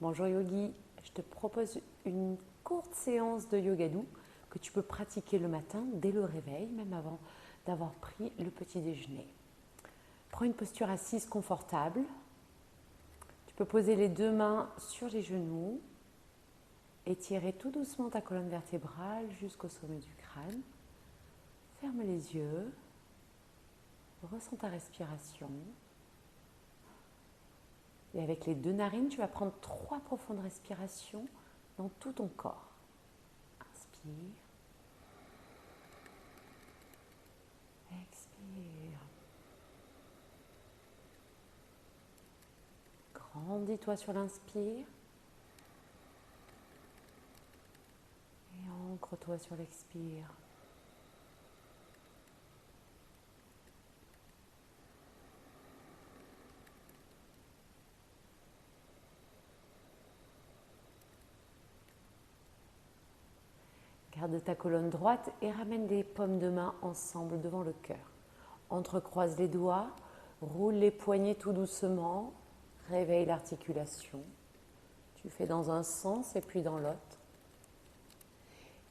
Bonjour Yogi, je te propose une courte séance de yoga doux que tu peux pratiquer le matin dès le réveil, même avant d'avoir pris le petit déjeuner. Prends une posture assise confortable. Tu peux poser les deux mains sur les genoux, étirer tout doucement ta colonne vertébrale jusqu'au sommet du crâne. Ferme les yeux, ressens ta respiration. Et avec les deux narines, tu vas prendre 3 profondes respirations dans tout ton corps. Inspire. Expire. Grandis-toi sur l'inspire. Et ancre-toi sur l'expire. Garde ta colonne droite et ramène les paumes de main ensemble devant le cœur. Entrecroise les doigts, roule les poignets tout doucement, réveille l'articulation. Tu fais dans un sens et puis dans l'autre.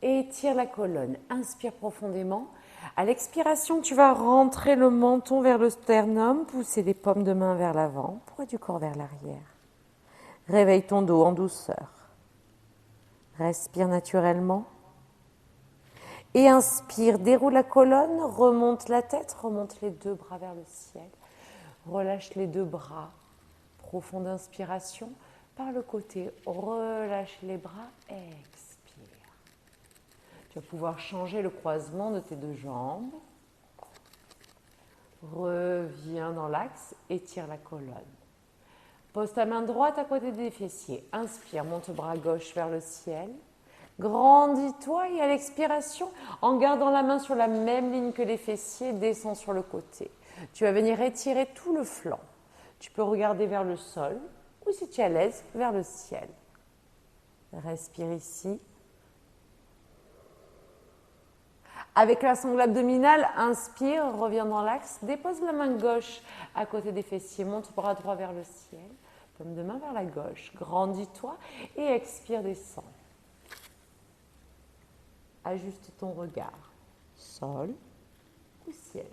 Et étire la colonne. Inspire profondément. À l'expiration, tu vas rentrer le menton vers le sternum, pousser les paumes de main vers l'avant, poids du corps vers l'arrière. Réveille ton dos en douceur. Respire naturellement. Et inspire, déroule la colonne, remonte la tête, remonte les deux bras vers le ciel. Relâche les deux bras. Profonde inspiration. Par le côté, relâche les bras, expire. Tu vas pouvoir changer le croisement de tes deux jambes. Reviens dans l'axe, étire la colonne. Pose ta main droite à côté des fessiers. Inspire, monte le bras gauche vers le ciel. Grandis-toi et à l'expiration, en gardant la main sur la même ligne que les fessiers, descends sur le côté. Tu vas venir étirer tout le flanc. Tu peux regarder vers le sol ou si tu es à l'aise, vers le ciel. Respire ici. Avec la sangle abdominale, inspire, reviens dans l'axe, dépose la main gauche à côté des fessiers, monte le bras droit vers le ciel, paume de main vers la gauche, grandis-toi et expire, descends. Ajuste ton regard, sol ou ciel.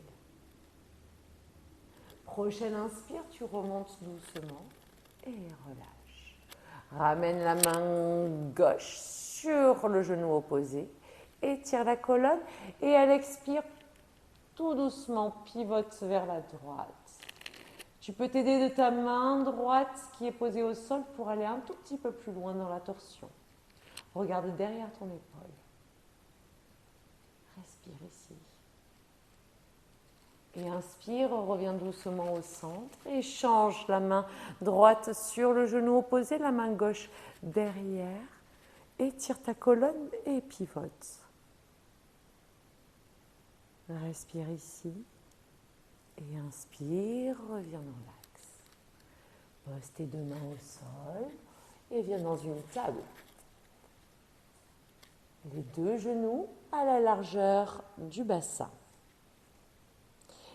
Prochaine inspire, tu remontes doucement et relâche. Ramène la main gauche sur le genou opposé, étire la colonne et à l'expire, tout doucement, pivote vers la droite. Tu peux t'aider de ta main droite qui est posée au sol pour aller un tout petit peu plus loin dans la torsion. Regarde derrière ton épaule. Respire ici. Et inspire, reviens doucement au centre et change la main droite sur le genou opposé, la main gauche derrière. Étire ta colonne et pivote. Respire ici. Et inspire, reviens dans l'axe. Pose tes deux mains au sol et viens dans une table. Les deux genoux à la largeur du bassin.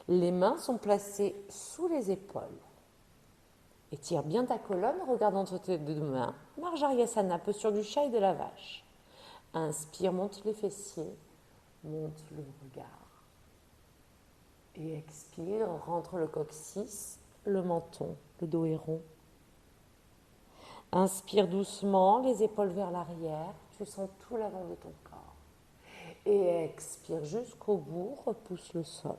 Les mains sont placées sous les épaules. Étire bien ta colonne, regarde entre tes deux mains. Marjariyasana, posture du chat et de la vache. Inspire, monte les fessiers, monte le regard. Et expire, rentre le coccyx, le menton, le dos est rond. Inspire doucement, les épaules vers l'arrière. Tu sens tout l'avant de ton corps. Et expire jusqu'au bout, repousse le sol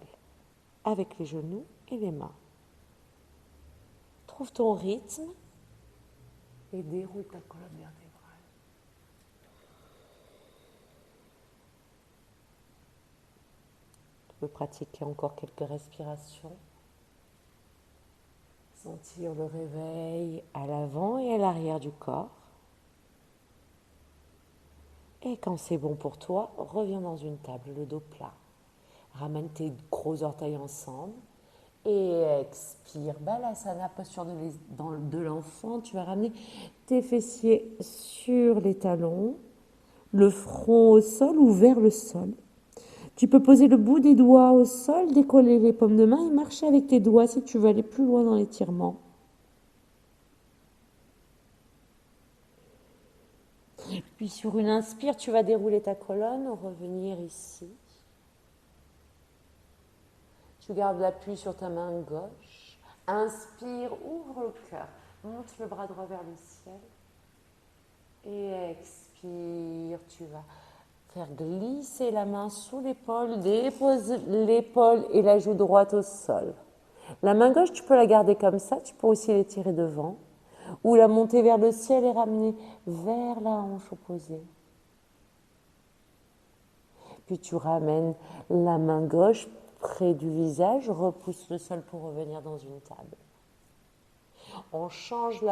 avec les genoux et les mains. Trouve ton rythme et déroule ta colonne vertébrale. Tu peux pratiquer encore quelques respirations. Sentir le réveil à l'avant et à l'arrière du corps. Et quand c'est bon pour toi, reviens dans une table, le dos plat. Ramène tes gros orteils ensemble et expire. Balasana, posture de l'enfant. Tu vas ramener tes fessiers sur les talons, le front au sol ou vers le sol. Tu peux poser le bout des doigts au sol, décoller les paumes de main et marcher avec tes doigts si tu veux aller plus loin dans l'étirement. Puis sur une inspire, tu vas dérouler ta colonne, revenir ici. Tu gardes l'appui sur ta main gauche. Inspire, ouvre le cœur. Monte le bras droit vers le ciel. Et expire, tu vas faire glisser la main sous l'épaule, dépose l'épaule et la joue droite au sol. La main gauche, tu peux la garder comme ça, tu peux aussi l'étirer devant, ou la monter vers le ciel et ramener vers la hanche opposée. Puis tu ramènes la main gauche près du visage, repousse le sol pour revenir dans une table. On change,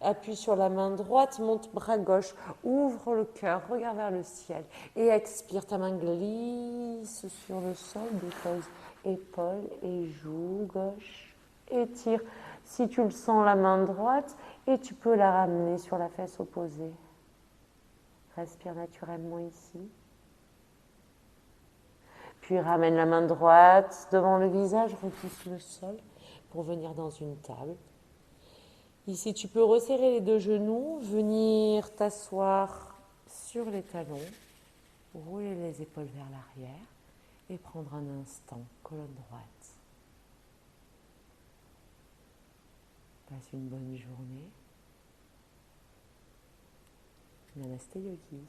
appuie sur la main droite, monte bras gauche, ouvre le cœur, regarde vers le ciel et expire. Ta main glisse sur le sol, dépose épaule et joue gauche. Étire si tu le sens la main droite et tu peux la ramener sur la fesse opposée. Respire naturellement ici. Puis ramène la main droite devant le visage, repousse le sol pour venir dans une table. Ici, tu peux resserrer les deux genoux, venir t'asseoir sur les talons, rouler les épaules vers l'arrière et prendre un instant, colonne droite. Passe une bonne journée. Namasté Yogi.